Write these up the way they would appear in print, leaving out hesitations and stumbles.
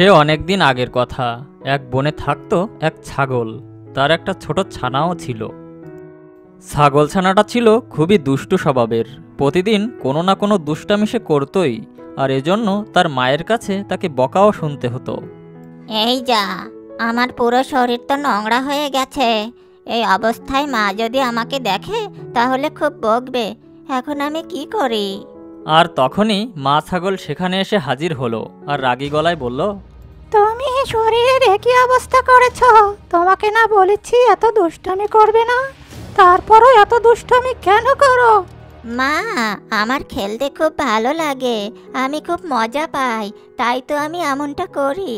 সে অনেক দিন আগের কথা। এক বনে থাকতো এক ছাগল। তার একটা ছোট ছানাও ছিল। ছাগল ছানাটা ছিল খুবই দুষ্টু স্বভাবের। প্রতিদিন কোনো না কোনো দুষ্টামি সে করতই, আর এজন্য তার মায়ের কাছে তাকে বকাও শুনতে হতো। এই যা, আমার পুরো শরীর তো নোংরা হয়ে গেছে। এই অবস্থায় মা যদি আমাকে দেখে তাহলে খুব বকবে। এখন আমি কি করি? আর তখনই মা ছাগল সেখানে এসে হাজির হলো আর রাগী গলায় বলল, তুমি শরীরের একই অবস্থা করেছ। তোমাকে না বলেছি এত দুষ্টামি করবে না, তারপরও এত দুষ্টামি কেন করো? মা, আমার খেলতে খুব ভালো লাগে, আমি খুব মজা পাই, তাই তো আমি এমনটা করি।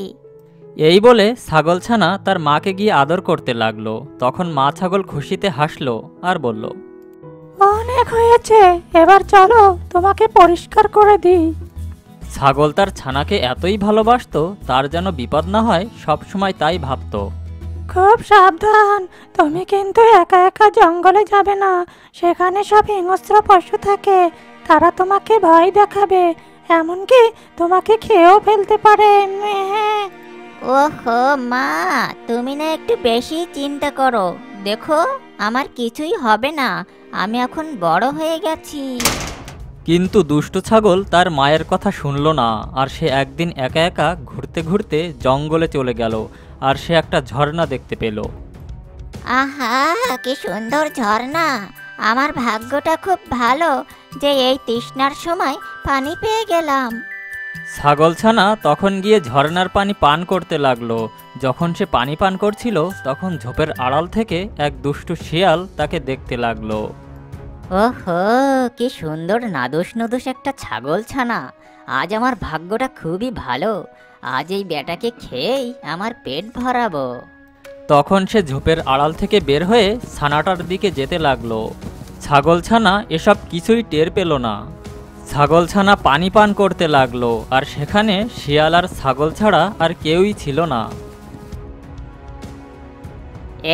এই বলে ছাগলছানা তার মাকে গিয়ে আদর করতে লাগলো। তখন মা ছাগল খুশিতে হাসলো আর বলল, অনেক হয়েছে, এবার চলো তোমাকে পরিষ্কার করে দিই। ছাগল তার ছানাকে এতই ভালোবাসতো, তার যেন বিপদ না হয় সবসময় তাই ভাবতো। খুব সাবধান, তুমি কিন্তু একা একা জঙ্গলে যাবে না। সেখানে সব হিংস্র পশু থাকে, তারা তোমাকে ভয় দেখাবে, এমনকি তোমাকে খেয়েও ফেলতে পারে। ওহো মা, তুমি না একটু বেশি চিন্তা করো। দেখো, আমার কিছুই হবে না, আমি এখন বড় হয়ে গেছি। কিন্তু দুষ্ট ছাগল তার মায়ের কথা শুনল না, আর সে একদিন একা একা ঘুরতে ঘুরতে জঙ্গলে চলে গেল। আর সে একটা ঝর্ণা দেখতে পেল। আহা, কি সুন্দর ঝর্ণা! আমার ভাগ্যটা খুব ভালো যে এই তৃষ্ণার সময় পানি পেয়ে গেলাম। ছাগলছানা তখন গিয়ে ঝর্ণার পানি পান করতে লাগলো। যখন সে পানি পান করছিল, তখন ঝোপের আড়াল থেকে এক দুষ্টু শিয়াল তাকে দেখতে লাগলো। ওহো, কি সুন্দর নাদুস নুদুস একটা ছাগল ছানা! আজ আমার ভাগ্যটা খুবই ভালো, আজ এই বেটাকে খেয়েই আমার পেট ভরাবো। তখন সে ঝোপের আড়াল থেকে বের হয়ে ছানাটার দিকে যেতে লাগলো। ছাগলছানা এসব কিছুই টের পেল না। ছাগলছানা পানি পান করতে লাগলো, আর সেখানে শিয়াল আর ছাগল ছাড়া আর কেউই ছিল না।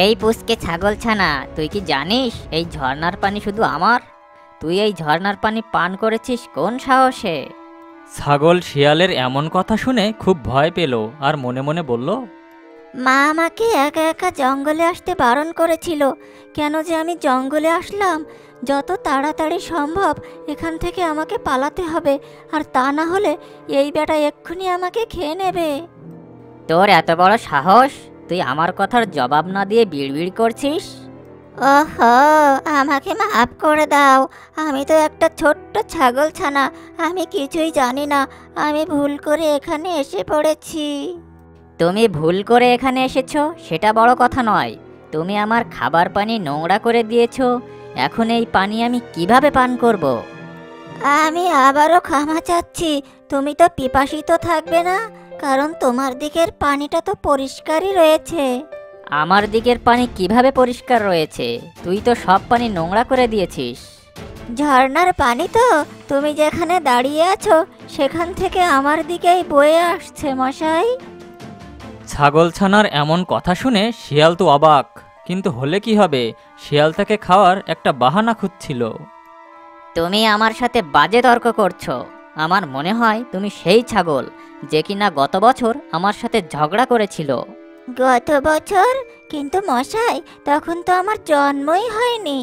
এই পুচকে ছাগল ছানা, তুই কি জানিস এই ঝর্ণার পানি শুধু আমার? তুই এই ঝর্ণার পানি পান করেছিস কোন সাহসে? ছাগল শিয়ালের এমন কথা শুনে খুব ভয় পেল, আর মনে মনে বলল, মা আমাকে একা একা জঙ্গলে আসতে বারণ করেছিল, কেন যে আমি জঙ্গলে আসলাম? যত তাড়াতাড়ি সম্ভব এখান থেকে আমাকে পালাতে হবে, আর তা না হলে এই বেটা এক্ষুনি আমাকে খেয়ে নেবে। তোর এত বড় সাহস, তুই আমার কথার জবাব না দিয়ে বিড়বিড় করছিস? ওহো, আমাকে মাফ করে দাও, আমি তো একটা ছোট্ট ছাগল ছানা, আমি কিছুই জানি না, আমি ভুল করে এখানে এসে পড়েছি। তুমি ভুল করে এখানে এসেছো সেটা বড় কথা নয়, তুমি আমার খাবার পানি নোংরা করে দিয়েছো। এখন এই পানি আমি কিভাবে পান করব? আমি আবারও ক্ষমা চাচ্ছি, তুমি তো পিপাসিত থাকবে না, কারণ তোমার দিকের পানিটা তো পরিষ্কারই রয়েছে। আমার দিকের পানি কিভাবে পরিষ্কার রয়েছে? তুই তো সব পানি নোংরা করে দিয়েছিস। ঝর্ণার পানি তো তুমি যেখানে দাঁড়িয়ে আছো সেখান থেকে আমার দিকেই বয়ে আসছে মশাই। ছাগলছানার এমন কথা শুনে শিয়াল তো অবাক, কিন্তু হলে কি হবে, শিয়াল তাকে খাওয়ার একটা বাহানা খুঁজছিল। তুমি আমার সাথে বাজে তর্ক করছো। আমার মনে হয় তুমি সেই ছাগল যে কিনা গত বছর আমার সাথে ঝগড়া করেছিল। গত বছর? কিন্তু মশাই, তখন তো আমার জন্মই হয়নি।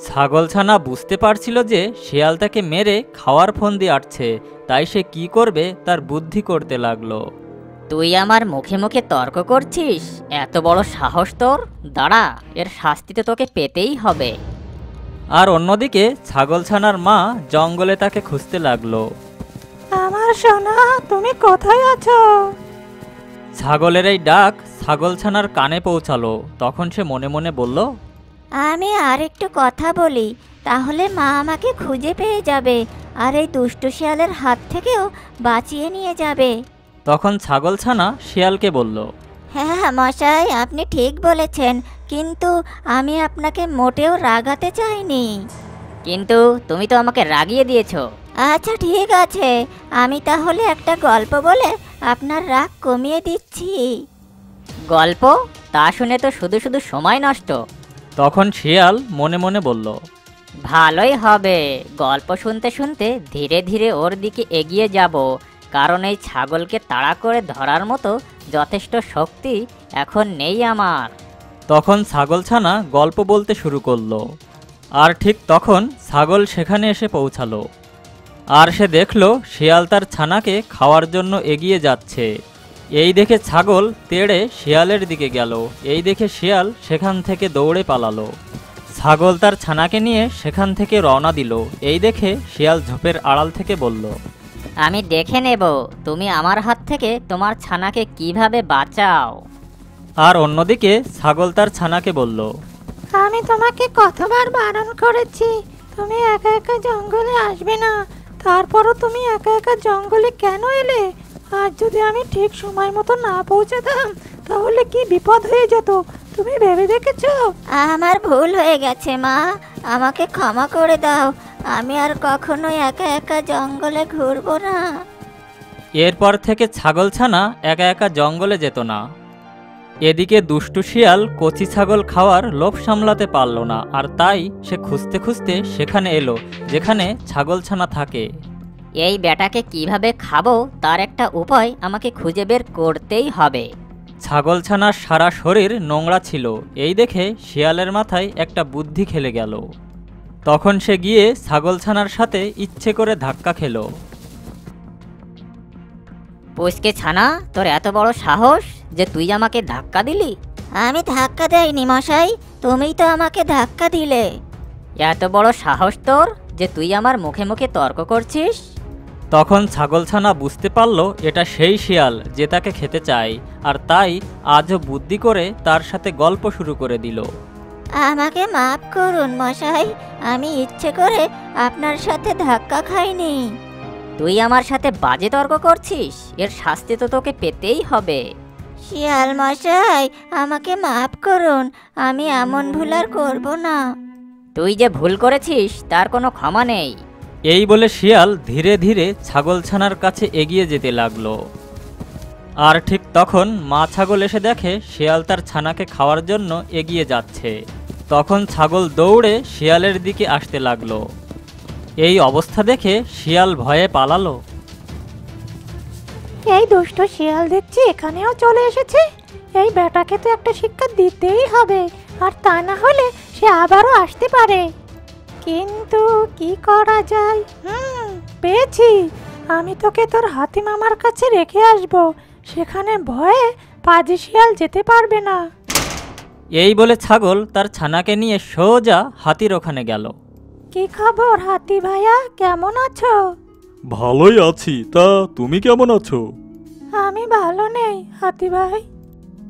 ছাগলছানা বুঝতে পারছিল যে শিয়াল তাকে মেরে খাওয়ার ফন্দি আটছে, তাই সে কি করবে তার বুদ্ধি করতে লাগলো। তুই আমার মুখে মুখে তর্ক করছিস? এত বড় সাহস তোর! দাঁড়া, এর শাস্তি তো তোকে পেতেই হবে। আর অন্যদিকে ছাগলছানার মা জঙ্গলে তাকে খুঁজতে লাগলো। আমার সোনা, তুমি কোথায় আছো? ছাগলের এই ডাক ছাগলছানার কানে পৌঁছালো। তখন সে মনে মনে বলল, আমি আর একটু কথা বলি, তাহলে মা আমাকে খুঁজে পেয়ে যাবে, আর এই দুষ্টু শিয়ালের হাত থেকেও বাঁচিয়ে নিয়ে যাবে। তখন ছাগলছানা শিয়ালকে বলল, হ্যাঁ মশাই, আপনি ঠিক বলেছেন, কিন্তু আমি আপনাকে মোটেও রাগাতে চাইনি। কিন্তু তুমি তো আমাকে রাগিয়ে দিয়েছো। আচ্ছা ঠিক আছে, আমি তাহলে একটা গল্প বলে আপনার রাগ কমিয়ে দিচ্ছি। গল্প? তা শুনে তো শুধু শুধু সময় নষ্ট। তখন শিয়াল মনে মনে বলল, ভালোই হবে, গল্প শুনতে শুনতে ধীরে ধীরে ওর দিকে এগিয়ে যাব, কারণ এই ছাগলকে তাড়া করে ধরার মতো যথেষ্ট শক্তি এখন নেই আমার। তখন ছাগলছানা গল্প বলতে শুরু করলো। আর ঠিক তখন ছাগল সেখানে এসে পৌঁছালো। আর সে দেখলো শিয়াল তার ছানাকে খাওয়ার জন্য এগিয়ে যাচ্ছে। এই দেখে ছাগল তেড়ে শিয়ালের দিকে গেল। এই দেখে শিয়াল সেখান থেকে দৌড়ে পালালো। ছাগল তার ছানাকে নিয়ে সেখান থেকে রওনা দিল। এই দেখে শিয়াল ঝোপের আড়াল থেকে বলল, আমি দেখে নেব তুমি আমার হাত থেকে তোমার ছানাকে কিভাবে বাঁচাও। আর অন্যদিকে ছাগল তার ছানাকে বলল, আমি তোমাকে কতবার বারণ করেছি তুমি একা একা জঙ্গলে আসবে না, তারপরও তুমি একা একা জঙ্গলে কেন এলে? আর যদি আমি ঠিক সময় মতো না পৌঁছাতাম তাহলে কি বিপদ হয়ে যেত, তুমি ভেবে দেখেছো? আমার ভুল হয়ে গেছে মা, আমাকে ক্ষমা করে দাও। আমি আর কখনো একা একা জঙ্গলে ঘুরবো না। এরপর থেকে ছাগলছানা একা একা জঙ্গলে যেত না। এদিকে দুষ্টু শিয়াল কচি ছাগল খাওয়ার লোভ সামলাতে পারল না, আর তাই সে খুঁজতে খুঁজতে সেখানে এলো যেখানে ছাগলছানা থাকে। এই বেটাকে কিভাবে খাবো তার একটা উপায় আমাকে খুঁজে বের করতেই হবে। ছাগলছানার সারা শরীর নোংরা ছিল। এই দেখে শিয়ালের মাথায় একটা বুদ্ধি খেলে গেল। তখন সে গিয়ে ছাগলছানার সাথে ইচ্ছে করে ধাক্কা খেলো। পুচকে ছানা, তোর এত বড় সাহস যে তুই আমাকে ধাক্কা দিলি? আমি ধাক্কা দেইনি মশাই, তুমিই তো আমাকে ধাক্কা দিলে। এত বড় সাহস তোর যে তুই আমার মুখে মুখে তর্ক করছিস? তখন ছাগলছানা বুঝতে পারল এটা সেই শিয়াল যে তাকে খেতে চায়, আর তাই আজও বুদ্ধি করে তার সাথে গল্প শুরু করে দিল। আমাকে মাফ করুন মশাই, আমি ইচ্ছে করে আপনার সাথে ধাক্কা খাইনি। তুই আমার সাথে বাজে তর্ক করছিস, এর শাস্তি তো তোকে পেতেই হবে। শিয়াল মশাই, আমাকে মাফ করুন, আমি এমন ভুল আর করব না। তুই যে ভুল করেছিস তার কোনো ক্ষমা নেই। এই বলে শিয়াল ধীরে ধীরে ছাগলছানার কাছে এগিয়ে যেতে লাগলো। আর ঠিক তখন মা ছাগল এসে দেখে শিয়াল তার ছানাকে খাওয়ার জন্য এগিয়ে যাচ্ছে। তখন ছাগল দৌড়ে শিয়ালের দিকে আসতে লাগলো। এই অবস্থা দেখে শিয়াল ভয়ে পালালো। এই দুষ্ট শিয়াল দেখছি এখানেও চলে এসেছে। এই বেটাকে তো একটা শিক্ষা দিতেই হবে, আর তা না হলে সে আবারও আসতে পারে। কিন্তু কি করা যায়? পেয়েছি, আমি তোকে তোর হাতি মামার কাছে রেখে আসব, সেখানে ভয়ে পাজি শিয়াল যেতে পারবে না। এই বলে ছাগল তার ছানাকে নিয়ে সোজা হাতির ওখানে গেল। কি খবর হাতি ভাইয়া, কেমন আছো? ভালোই আছি, তা তুমি কেমন আছো? আমি ভালো নেই হাতি ভাই।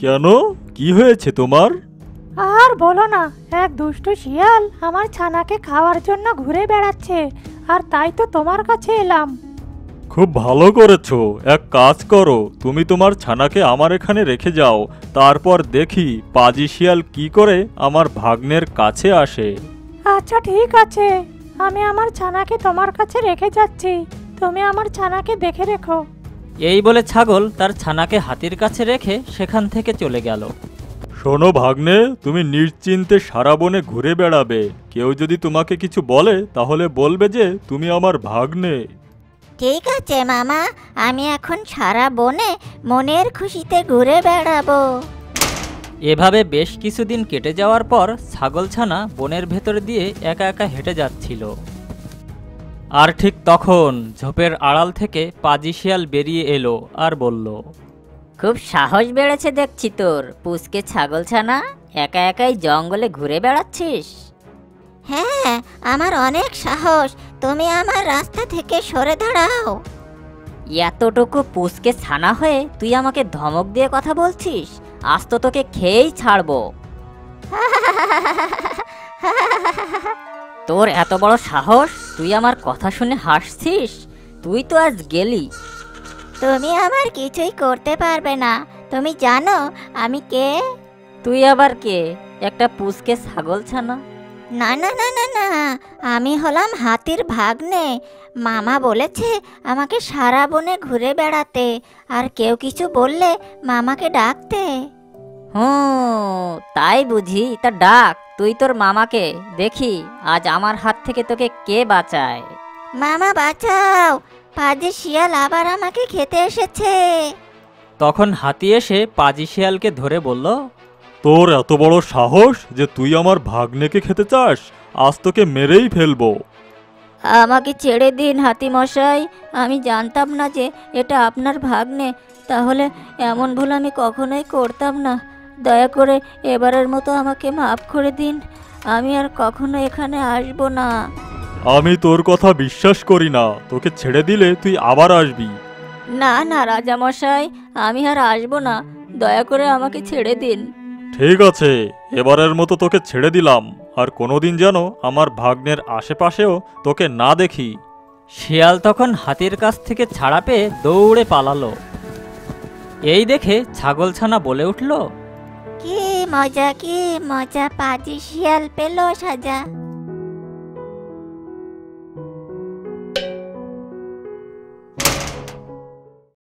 কেন, কি হয়েছে তোমার? আর বলো না, এক দুষ্ট শিয়াল আমার ছানাকে খাওয়ার জন্য ঘুরে বেড়াচ্ছে, আর তাই তো তোমার কাছে এলাম। খুব ভালো করেছো, এক কাজ করো, তুমি তোমার ছানাকে আমার এখানে রেখে যাও, তারপর দেখি পাজি শিয়াল কি করে আমার ভাগ্নের কাছে আসে। আচ্ছা ঠিক আছে, আমি আমার ছানাকে তোমার কাছে রেখে যাচ্ছি, তুমি আমার ছানাকে দেখে রেখো। এই বলে ছাগল তার ছানাকে হাতির কাছে রেখে সেখান থেকে চলে গেল। শোনো ভাগ্নে, তুমি নিশ্চিন্তে সারা বনে ঘুরে বেড়াবে, কেউ যদি তোমাকে কিছু বলে তাহলে বলবে যে তুমি আমার ভাগ্নে। ঠিক আছে মামা, আমি এখন সারা বনে মনের খুশিতে ঘুরে বেড়াবো। এভাবে বেশ কিছুদিন কেটে যাওয়ার পর ছাগলছানা বনের ভেতর দিয়ে একা একা হেঁটে যাচ্ছিল। আর ঠিক তখন ঝোপের আড়াল থেকে পাজি শিয়াল বেরিয়ে এলো আর বলল, খুব সাহস বেড়েছে দেখছি তোর, পুচকে ছাগলছানা, একা একাই জঙ্গলে ঘুরে বেড়াচ্ছিস। হ্যাঁ, আমার অনেক সাহস, তুমি আমার রাস্তা থেকে সরে দাঁড়াও। এতটুকু পুচকে ছানা হয়ে তুই আমাকে ধমক দিয়ে কথা বলছিস? আজ তো তোকে খেয়েই ছাড়বো। তোর এত বড় সাহস, তুই আমার কথা শুনে হাসছিস? তুই তো আজ গেলি। তুমি আমার কিছুই করতে পারবে না, তুমি জানো আমি কে? তুই আবার কে? একটা পুচকে ছাগলছানা? না না না না না, আমি হলাম হাতির ভাগ্নে। মামা বলেছে আমাকে সারা বনে ঘুরে বেড়াতে, আর কেউ কিছু বললে মামাকে ডাকতে। তাই বুঝি, তা ডাক তুই তোর মামাকে, দেখি আজ আমার হাত থেকে তোকে কে বাঁচায়। মামা বাঁচাও, পাজি শিয়াল আবার আমাকে খেতে এসেছে। তখন হাতি এসে পাজি শিয়ালকে ধরে বলল, তোর এত বড় সাহস যে তুই আমার ভাগ্নেকে খেতে চাস? আজ তোকে মেরেই ফেলবো। আমাকে ছেড়ে দিন হাতি মশাই, আমি জানতাম না যে এটা আপনার ভাগ্নে। তাহলে এমন ভুল আমি কখনোই করতাম না। দয়া করে এবারের মতো আমাকে মাফ করে দিন, আমি আর কখনো এখানে আসবো না। আমি তোর কথা বিশ্বাস করি না। তোকে ছেড়ে দিলে তুই আবার আসবি। না না রাজামশাই, আমি আর আসবো না, দয়া করে আমাকে ছেড়ে দিন। ঠিক আছে, এবারের মতো তোকে ছেড়ে দিলাম। আর কোনোদিন যেন আমার ভাগ্নের আশেপাশেও তোকে না দেখি। শিয়াল তখন হাতির কাছ থেকে ছাড়া পেয়ে দৌড়ে পালালো। এই দেখে ছাগলছানা বলে উঠল, কি মজা, কি মজা, পাজি শিয়াল পেল সাজা।